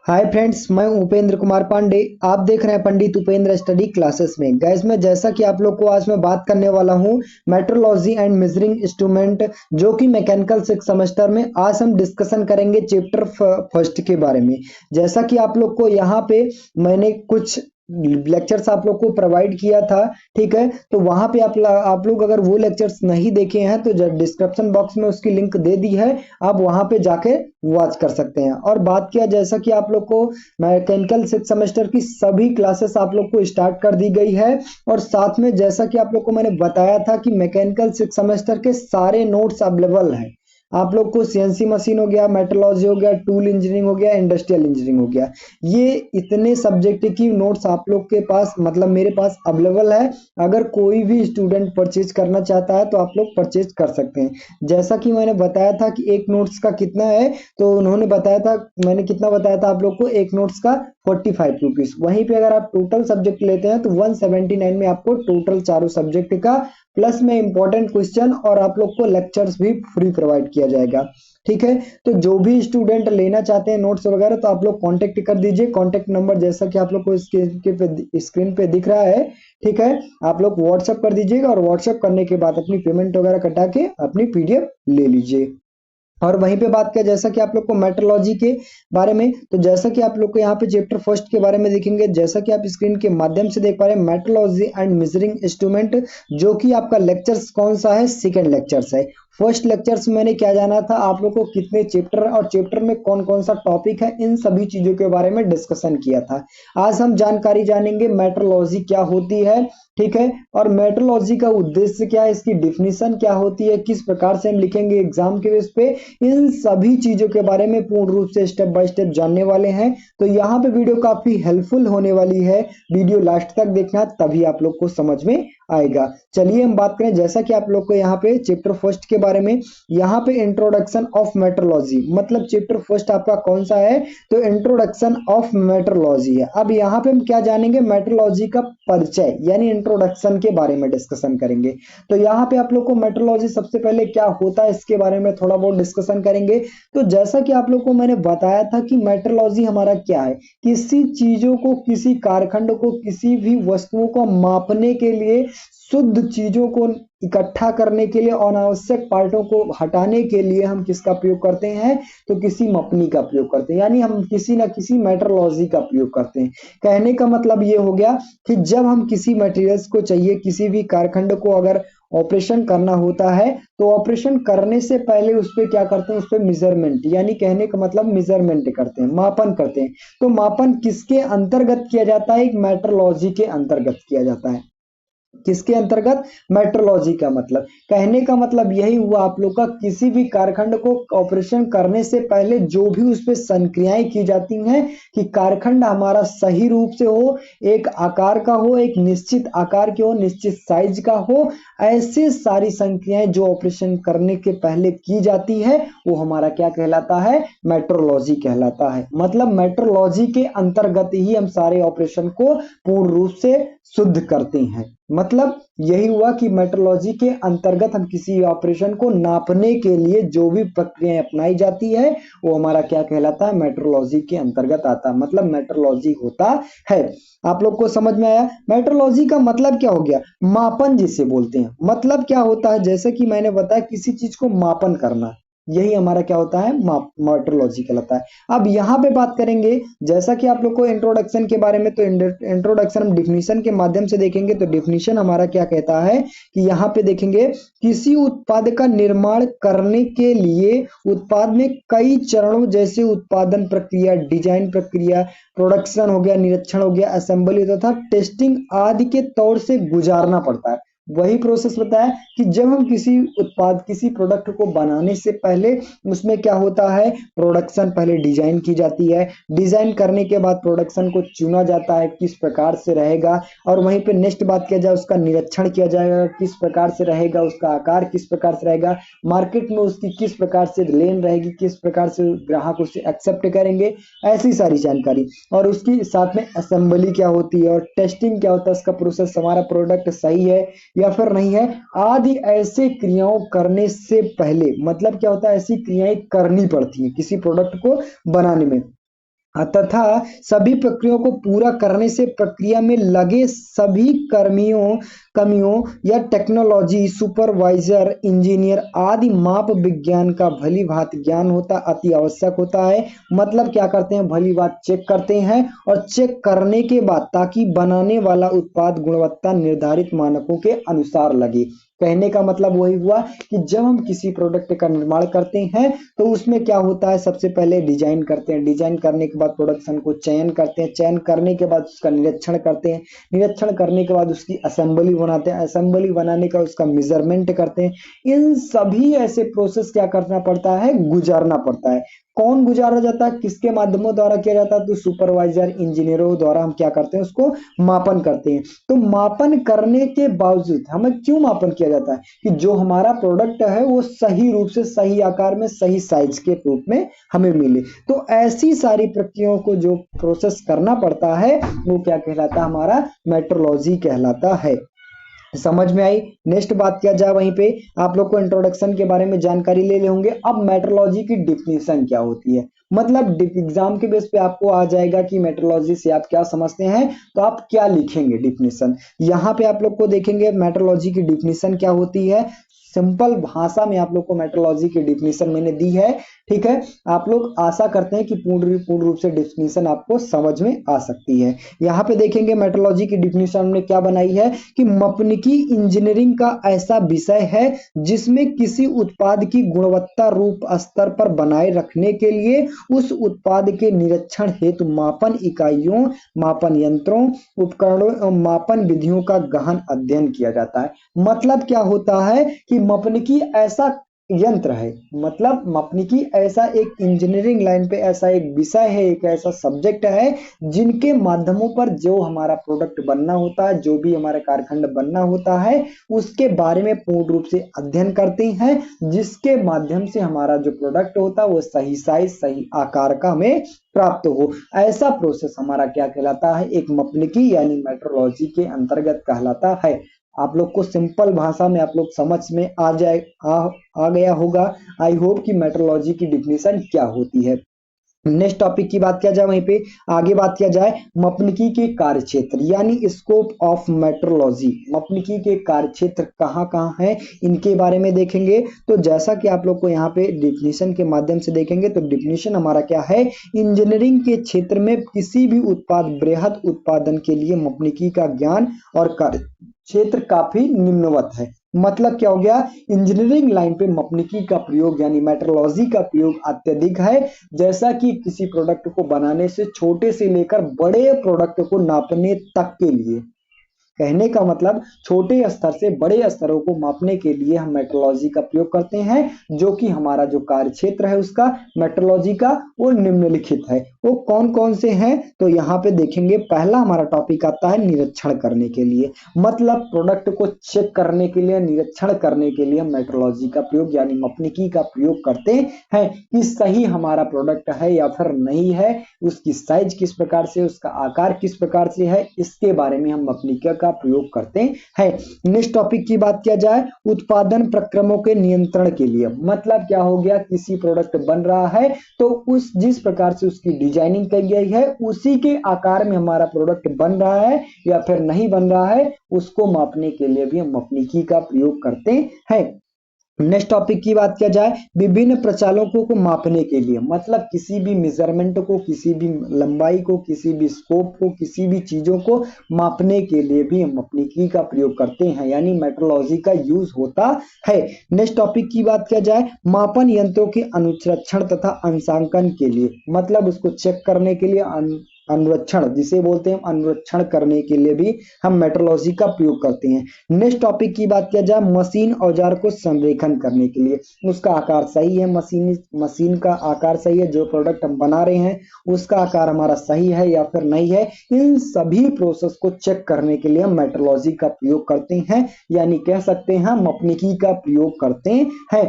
Hi friends, मैं उपेंद्र कुमार पांडे। आप देख रहे हैं पंडित उपेंद्र स्टडी क्लासेस में। गैस में जैसा कि आप लोग को आज मैं बात करने वाला हूं मेट्रोलॉजी एंड मेजरिंग इंस्ट्रूमेंट, जो कि मैकेनिकल सिक्स सेमेस्टर में आज हम डिस्कशन करेंगे चैप्टर फर्स्ट के बारे में। जैसा कि आप लोग को यहाँ पे मैंने कुछ लेक्चर्स आप लोग को प्रोवाइड किया था, ठीक है। तो वहां पे आप लोग अगर वो लेक्चर्स नहीं देखे हैं तो डिस्क्रिप्शन बॉक्स में उसकी लिंक दे दी है, आप वहां पे जाके वॉच कर सकते हैं। और बात किया जैसा कि आप लोग को मैकेनिकल सिक्स सेमेस्टर की सभी क्लासेस आप लोग को स्टार्ट कर दी गई है। और साथ में जैसा कि आप लोग को मैंने बताया था कि मैकेनिकल सिक्स सेमेस्टर के सारे नोट्स अवेलेबल हैं। आप लोग को सीएनसी मशीन हो गया, मेट्रोलॉजी हो गया, टूल इंजीनियरिंग हो गया, इंडस्ट्रियल इंजीनियरिंग हो गया, ये इतने सब्जेक्ट की नोट्स आप लोग के पास मतलब मेरे पास अवेलेबल है। अगर कोई भी स्टूडेंट परचेज करना चाहता है तो आप लोग परचेज कर सकते हैं। जैसा कि मैंने बताया था कि एक नोट्स का कितना है, तो उन्होंने बताया था, मैंने कितना बताया था आप लोग को, एक नोट्स का 45 रुपीज। वहीं पे अगर आप टोटल सब्जेक्ट लेते हैं तो 179 में आपको टोटल चारों सब्जेक्ट का प्लस में इंपॉर्टेंट क्वेश्चन और आप लोग को लेक्चर्स भी फ्री प्रोवाइड किया जाएगा, ठीक है। तो जो भी स्टूडेंट लेना चाहते हैं नोट्स वगैरह तो आप लोग कांटेक्ट कर दीजिए। कांटेक्ट नंबर जैसा कि आप लोग को स्क्रीन पे दिख रहा है, ठीक है। आप लोग व्हाट्सएप कर दीजिएगा और व्हाट्सएप करने के बाद अपनी पेमेंट वगैरह कटा के अपनी पीडीएफ ले लीजिए। और वहीं पे बात किया जैसा कि आप लोग को मेट्रोलॉजी के बारे में, तो जैसा कि आप लोग को यहाँ पे चैप्टर फर्स्ट के बारे में देखेंगे, जैसा कि आप स्क्रीन के माध्यम से देख पा रहे हैं, मेट्रोलॉजी एंड मेजरिंग इंस्ट्रूमेंट, जो कि आपका लेक्चर्स कौन सा है, सेकंड लेक्चर्स है। फर्स्ट लेक्चर्स में मैंने क्या जाना था, आप लोग को कितने चैप्टर और चैप्टर में कौन कौन सा टॉपिक है, इन सभी चीजों के बारे में डिस्कशन किया था। आज हम जानकारी जानेंगे मेट्रोलॉजी क्या होती है, ठीक है। और मेट्रोलॉजी का उद्देश्य क्या है, इसकी डिफिनीशन क्या होती है, किस प्रकार से हम लिखेंगे एग्जाम के बेस पे, इन सभी चीजों के बारे में पूर्ण रूप से स्टेप बाय स्टेप जानने वाले हैं। तो यहाँ पे वीडियो काफी हेल्पफुल होने वाली है, वीडियो लास्ट तक देखना, तभी आप लोग को समझ में आएगा। चलिए हम बात करें जैसा कि आप लोग को यहाँ पे चैप्टर फर्स्ट के बारे में, यहाँ पे इंट्रोडक्शन ऑफ मेट्रोलॉजी, मतलब चैप्टर फर्स्ट आपका कौन सा है, तो इंट्रोडक्शन ऑफ मेट्रोलॉजी है। अब यहाँ पे हम क्या जानेंगे, मेट्रोलॉजी का परिचय यानी इंट्रोडक्शन के बारे में डिस्कशन करेंगे। तो यहाँ पे आप लोग को मेट्रोलॉजी सबसे पहले क्या होता है इसके बारे में थोड़ा बहुत डिस्कशन करेंगे। तो जैसा कि आप लोग को मैंने बताया था कि मेट्रोलॉजी हमारा क्या है, किसी चीजों को, किसी कारखंड को, किसी भी वस्तुओं को मापने के लिए, शुद्ध चीजों को इकट्ठा करने के लिए, अनावश्यक पार्टों को हटाने के लिए हम किसका प्रयोग करते हैं, तो किसी मापनी का प्रयोग करते हैं, यानी हम किसी ना किसी मेट्रोलॉजी का प्रयोग करते हैं। कहने का मतलब ये हो गया कि जब हम किसी मटेरियल्स को चाहिए, किसी भी कारखंड को अगर ऑपरेशन करना होता है तो ऑपरेशन करने से पहले उस पर क्या करते हैं, उस पर मेजरमेंट, यानी कहने का मतलब मेजरमेंट करते हैं, मापन करते हैं। तो मापन किसके अंतर्गत किया जाता है, एक मेट्रोलॉजी के अंतर्गत किया जाता है। किसके अंतर्गत, मेट्रोलॉजी का मतलब, कहने का मतलब यही हुआ आप लोग का, किसी भी कारखंड को ऑपरेशन करने से पहले जो भी उस पे संक्रियाएं की जाती हैं कि कारखंड हमारा सही रूप से हो, एक आकार का हो, एक निश्चित आकार के हो, निश्चित साइज का हो, ऐसे सारी संक्रियाएं जो ऑपरेशन करने के पहले की जाती है वो हमारा क्या कहलाता है, मेट्रोलॉजी कहलाता है। मतलब मेट्रोलॉजी के अंतर्गत ही हम सारे ऑपरेशन को पूर्ण रूप से शुद्ध करते हैं। मतलब यही हुआ कि मेट्रोलॉजी के अंतर्गत हम किसी ऑपरेशन को नापने के लिए जो भी प्रक्रियाएं अपनाई जाती है वो हमारा क्या कहलाता है, मेट्रोलॉजी के अंतर्गत आता है, मतलब मेट्रोलॉजी होता है। आप लोग को समझ में आया। मेट्रोलॉजी का मतलब क्या हो गया, मापन जिसे बोलते हैं। मतलब क्या होता है, जैसे कि मैंने बताया किसी चीज को मापन करना, यही हमारा क्या होता है, मेट्रोलॉजी कहलाता है। अब यहाँ पे बात करेंगे जैसा कि आप लोग को इंट्रोडक्शन के बारे में, तो इंट्रोडक्शन हम डिफिनीशन के माध्यम से देखेंगे। तो डिफिनीशन हमारा क्या कहता है कि यहाँ पे देखेंगे, किसी उत्पाद का निर्माण करने के लिए उत्पाद में कई चरणों जैसे उत्पादन प्रक्रिया, डिजाइन प्रक्रिया, प्रोडक्शन हो गया, निरीक्षण हो गया, असेंबली तथा टेस्टिंग आदि के तौर से गुजारना पड़ता है। वही प्रोसेस बताया कि जब हम किसी उत्पाद, किसी प्रोडक्ट को बनाने से पहले उसमें क्या होता है, प्रोडक्शन पहले डिजाइन की जाती है, डिजाइन करने के बाद प्रोडक्शन को चुना जाता है किस प्रकार से रहेगा, और वहीं पे नेक्स्ट बात किया जाए उसका निरीक्षण किया जाएगा, किस प्रकार से रहेगा, उसका आकार किस प्रकार से रहेगा, मार्केट में उसकी किस प्रकार से लेन रहेगी, किस प्रकार से ग्राहक उसे एक्सेप्ट करेंगे, ऐसी सारी जानकारी। और उसकी साथ में असेंबली क्या होती है और टेस्टिंग क्या होता है, उसका प्रोसेस, हमारा प्रोडक्ट सही है या फिर नहीं है, आदि ऐसे क्रियाओं करने से पहले, मतलब क्या होता है, ऐसी क्रियाएं करनी पड़ती हैं किसी प्रोडक्ट को बनाने में। तथा सभी प्रक्रियाओं को पूरा करने से प्रक्रिया में लगे सभी कमियों या टेक्नोलॉजी सुपरवाइजर इंजीनियर आदि माप विज्ञान का भली भांति ज्ञान होता अति आवश्यक होता है। मतलब क्या करते हैं, भली बात चेक करते हैं और चेक करने के बाद ताकि बनाने वाला उत्पाद गुणवत्ता निर्धारित मानकों के अनुसार लगे। कहने का मतलब वही हुआ कि जब हम किसी प्रोडक्ट का निर्माण करते हैं तो उसमें क्या होता है, सबसे पहले डिजाइन करते हैं, डिजाइन करने के बाद प्रोडक्शन को चयन करते हैं, चयन करने के बाद उसका निरीक्षण करते हैं, निरीक्षण करने के बाद उसकी असेंबली बनाते हैं, असेंबली बनाने का उसका मेजरमेंट करते हैं। इन सभी ऐसे प्रोसेस क्या करना पड़ता है, गुजारना पड़ता है। कौन गुजारा जाता है, किसके माध्यमों द्वारा किया जाता है, तो सुपरवाइजर इंजीनियरों द्वारा हम क्या करते हैं, उसको मापन करते हैं। तो मापन करने के बावजूद हमें क्यों मापन किया जाता है कि जो हमारा प्रोडक्ट है वो सही रूप से सही आकार में सही साइज के रूप में हमें मिले। तो ऐसी सारी प्रक्रियाओं को जो प्रोसेस करना पड़ता है वो क्या कहलाता है, हमारा मेट्रोलॉजी कहलाता है। समझ में आई। नेक्स्ट बात किया जाए, वहीं पे आप लोग को इंट्रोडक्शन के बारे में जानकारी ले होंगे। अब मेट्रोलॉजी की डिफिनीशन क्या होती है, मतलब एग्जाम के बेस पे आपको आ जाएगा कि मेट्रोलॉजी से आप क्या समझते हैं, तो आप क्या लिखेंगे डिफिनीशन। यहाँ पे आप लोग को देखेंगे मेट्रोलॉजी की डिफिनीशन क्या होती है। सिंपल भाषा में आप लोग को मेट्रोलॉजी की डिफिनीशन मैंने दी है, ठीक है। आप लोग आशा करते हैं कि पूर्ण रूप से डिफिनीशन आपको समझ में आ सकती है। यहाँ पे देखेंगे मेट्रोलॉजी की डिफिनीशन में क्या बनाई है कि मपनिकी इंजीनियरिंग का ऐसा विषय है जिसमें किसी उत्पाद की गुणवत्ता रूप स्तर पर बनाए रखने के लिए उस उत्पाद के निरीक्षण हेतु मापन इकाइयों, मापन यंत्रों, उपकरणों एवं मापन विधियों का गहन अध्ययन किया जाता है। मतलब क्या होता है कि मपनिकी ऐसा यंत्र है, मतलब मपनिकी ऐसा एक इंजीनियरिंग लाइन पे ऐसा एक विषय है, एक ऐसा सब्जेक्ट है जिनके माध्यमों पर जो हमारा प्रोडक्ट बनना होता है, जो भी हमारा कारखंड बनना होता है, उसके बारे में पूर्ण रूप से अध्ययन करते हैं, जिसके माध्यम से हमारा जो प्रोडक्ट होता है वो सही साइज सही आकार का हमें प्राप्त हो। ऐसा प्रोसेस हमारा क्या कहलाता है, एक मपनिकी यानी मेट्रोलॉजी के अंतर्गत कहलाता है। आप लोग को सिंपल भाषा में आप लोग समझ में आ गया होगा। आई होप कि मेट्रोलॉजी की डिफिनीशन क्या होती है। नेक्स्ट टॉपिक की बात किया जाए, वहीं पे आगे बात किया जाए मपनिकी के कार्य क्षेत्र यानी स्कोप ऑफ मेट्रोलॉजी। मपनिकी के कार्य क्षेत्र कहाँ कहाँ है इनके बारे में देखेंगे। तो जैसा कि आप लोग को यहाँ पे डिफिनीशन के माध्यम से देखेंगे, तो डिफिनीशन हमारा क्या है, इंजीनियरिंग के क्षेत्र में किसी भी उत्पाद बृहद उत्पादन के लिए मपनिकी का ज्ञान और कार्य क्षेत्र काफी निम्नवत है। मतलब क्या हो गया, इंजीनियरिंग लाइन पे मपनिकी का प्रयोग यानी मेट्रोलॉजी का प्रयोग अत्यधिक है। जैसा कि किसी प्रोडक्ट को बनाने से छोटे से लेकर बड़े प्रोडक्ट को नापने तक के लिए, कहने का मतलब छोटे स्तर से बड़े स्तरों को मापने के लिए हम मेट्रोलॉजी का प्रयोग करते हैं, जो कि हमारा जो कार्य क्षेत्र है उसका मेट्रोलॉजी का वो निम्नलिखित है। वो कौन कौन से हैं, तो यहाँ पे देखेंगे। पहला हमारा टॉपिक आता है निरीक्षण करने के लिए, मतलब प्रोडक्ट को चेक करने के लिए, निरीक्षण करने के लिए हम मेट्रोलॉजी का प्रयोग यानी मपनिकी का प्रयोग करते हैं कि सही हमारा प्रोडक्ट है या फिर नहीं है, उसकी साइज किस प्रकार से, उसका आकार किस प्रकार से है, इसके बारे में हम मपनिकी का प्रयोग करते हैं। नेक्स्ट टॉपिक की बात किया जाए, उत्पादन प्रक्रमों के नियंत्रण के लिए। मतलब क्या हो गया, किसी प्रोडक्ट बन रहा है तो उस जिस प्रकार से उसकी डिजाइनिंग की गई है उसी के आकार में हमारा प्रोडक्ट बन रहा है या फिर नहीं बन रहा है, उसको मापने के लिए भी हम मपनिकी का प्रयोग करते हैं। नेक्स्ट टॉपिक की बात किया जाए, विभिन्न प्रचालकों को मापने के लिए, मतलब किसी भी मेजरमेंट को, किसी भी लंबाई को, किसी भी स्कोप को, किसी भी चीजों को मापने के लिए भी हम मपनिकी का प्रयोग करते हैं यानी मेट्रोलॉजी का यूज होता है। नेक्स्ट टॉपिक की बात किया जाए, मापन यंत्रों के अनुरक्षण तथा अंशांकन के लिए, मतलब उसको चेक करने के लिए, अनुरक्षण जिसे बोलते हैं, अनुरक्षण करने के लिए भी हम मेट्रोलॉजी का प्रयोग करते हैं। नेक्स्ट टॉपिक की बात किया जाए, मशीन औजार को संरेखन करने के लिए, उसका आकार सही है, मशीन का आकार सही है, जो प्रोडक्ट हम बना रहे हैं उसका आकार हमारा सही है या फिर नहीं है, इन सभी प्रोसेस को चेक करने के लिए हम मेट्रोलॉजी का प्रयोग करते हैं यानी कह सकते हैं हम मपनिकी का प्रयोग करते हैं।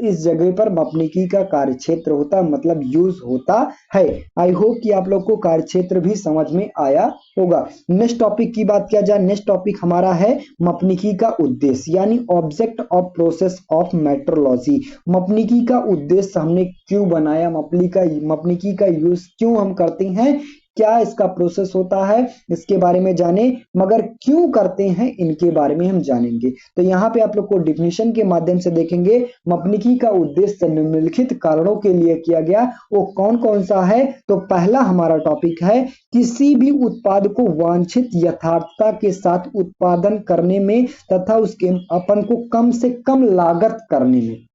इस जगह पर मपनिकी का कार्य क्षेत्र होता है, मतलब यूज होता है। आई होप कि आप लोग को कार्य कार्यक्षेत्र भी समझ में आया होगा। नेक्स्ट टॉपिक की बात किया जाए, नेक्स्ट टॉपिक हमारा है मपनिकी का उद्देश्य यानी object of process of metrology. मपनिकी का उद्देश्य हमने क्यों बनाया, मपनिकी का यूज क्यों हम करते हैं, क्या इसका प्रोसेस होता है, इसके बारे में जाने, मगर क्यों करते हैं इनके बारे में हम जानेंगे। तो यहाँ पे आप लोग को डिफिनीशन के माध्यम से देखेंगे मपनिकी का उद्देश्य निम्नलिखित कारणों के लिए किया गया, वो कौन कौन सा है। तो पहला हमारा टॉपिक है किसी भी उत्पाद को वांछित यथार्थता के साथ उत्पादन करने में तथा उसके अपन को कम से कम लागत करने में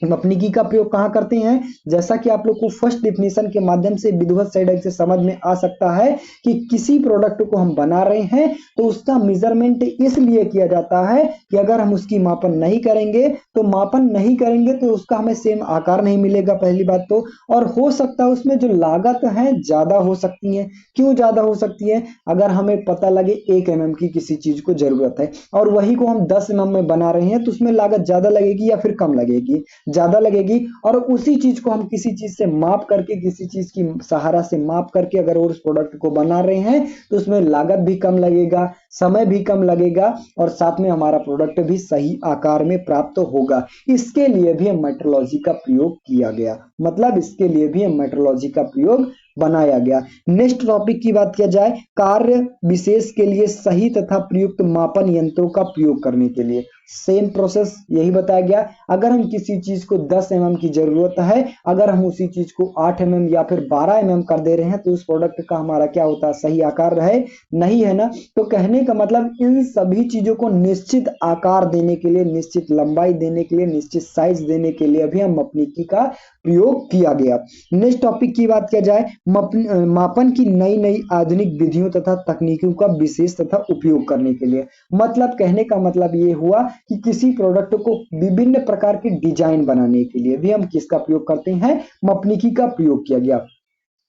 मपनिकी का प्रयोग कहाँ करते हैं। जैसा कि आप लोग को फर्स्ट डिफिनीशन के माध्यम से विधिवत साइड से समझ में आ सकता है कि किसी प्रोडक्ट को हम बना रहे हैं तो उसका मेजरमेंट इसलिए किया जाता है कि अगर हम उसकी मापन नहीं करेंगे तो उसका हमें सेम आकार नहीं मिलेगा, पहली बात तो। और हो सकता है उसमें जो लागत है ज्यादा हो सकती है। क्यों ज्यादा हो सकती है, अगर हमें पता लगे 1 mm की किसी चीज को जरूरत है और वही को हम 10 mm में बना रहे हैं तो उसमें लागत ज्यादा लगेगी या फिर कम लगेगी, ज्यादा लगेगी। और उसी चीज को हम किसी चीज से माप करके, किसी चीज की सहारा से माप करके अगर उस प्रोडक्ट को बना रहे हैं तो उसमें लागत भी कम लगेगा, समय भी कम लगेगा और साथ में हमारा प्रोडक्ट भी सही आकार में प्राप्त होगा। इसके लिए भी मेट्रोलॉजी का प्रयोग किया गया, मतलब इसके लिए भी मेट्रोलॉजी का प्रयोग बनाया गया। नेक्स्ट टॉपिक की बात किया जाए, कार्य विशेष के लिए सही तथा प्रयुक्त मापन यंत्रों का प्रयोग करने के लिए सेम प्रोसेस यही बताया गया। अगर हम किसी चीज को 10 mm की जरूरत है, अगर हम उसी चीज को 8 mm या फिर 12 mm कर दे रहे हैं तो उस प्रोडक्ट का हमारा क्या होता है, सही आकार रहे नहीं, है ना। तो कहने का मतलब इन सभी चीजों को निश्चित आकार देने के लिए, निश्चित लंबाई देने के लिए, निश्चित साइज देने के लिए भी हम मपनिकी का प्रयोग किया गया। नेक्स्ट टॉपिक की बात किया जाए, मापन की नई नई आधुनिक विधियों तथा तकनीकों का विशेष तथा उपयोग करने के लिए। मतलब कहने का मतलब ये हुआ कि किसी प्रोडक्ट को विभिन्न प्रकार के डिजाइन बनाने के लिए भी हम किसका प्रयोग करते हैं, मपनिकी का प्रयोग किया गया।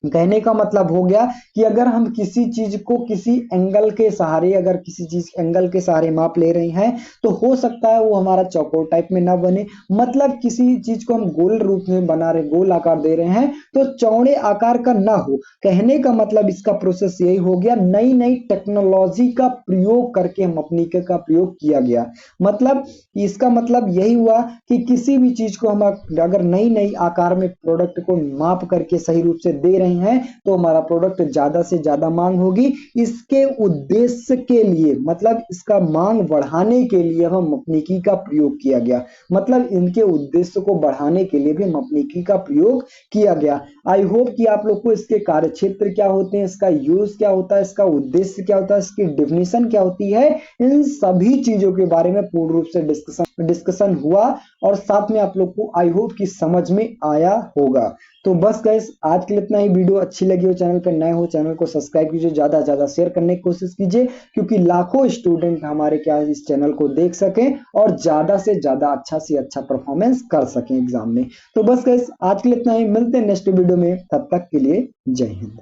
कहने का मतलब हो गया कि अगर हम किसी चीज को किसी एंगल के सहारे, अगर किसी चीज एंगल के सहारे माप ले रहे हैं तो हो सकता है वो हमारा चौकोर टाइप में ना बने। मतलब किसी चीज को हम गोल रूप में बना रहे, गोल आकार दे रहे हैं तो चौड़े आकार का ना हो। कहने का मतलब इसका प्रोसेस यही हो गया, नई नई टेक्नोलॉजी का प्रयोग करके हम मपनिकी का प्रयोग किया गया। मतलब इसका मतलब यही हुआ कि किसी भी चीज को हम अगर नई नई आकार में प्रोडक्ट को माप करके सही रूप से दे रहे हैं तो हमारा प्रोडक्ट ज्यादा से ज्यादा मांग होगी। इसके उद्देश्य के लिए, मतलब इसका मांग बढ़ाने के लिए हम मपनिकी का प्रयोग किया गया। मतलब इनके उद्देश्य को बढ़ाने के लिए भी मपनिकी का प्रयोग किया गया। आई होप कि आप लोग को इसके कार्यक्षेत्र क्या होते हैं, इसका यूज क्या होता है, इसका उद्देश्य क्या होता है, इसकी डेफिनेशन क्या होती है, इन सभी चीजों के बारे में पूर्ण रूप से डिस्कशन हुआ और साथ में आप लोग को आई होप कि समझ में आया होगा। तो बस गाइस आज के लिए इतना ही। वीडियो अच्छी लगी हो, चैनल पर नए हो, चैनल को सब्सक्राइब कीजिए, ज्यादा से ज्यादा शेयर करने की कोशिश कीजिए क्योंकि लाखों स्टूडेंट हमारे क्या इस चैनल को देख सकें और ज्यादा से ज्यादा अच्छा से अच्छा परफॉर्मेंस कर सकें एग्जाम में। तो बस गाइस आज के लिए इतना ही, मिलते हैं नेक्स्ट वीडियो में, तब तक के लिए जय हिंद।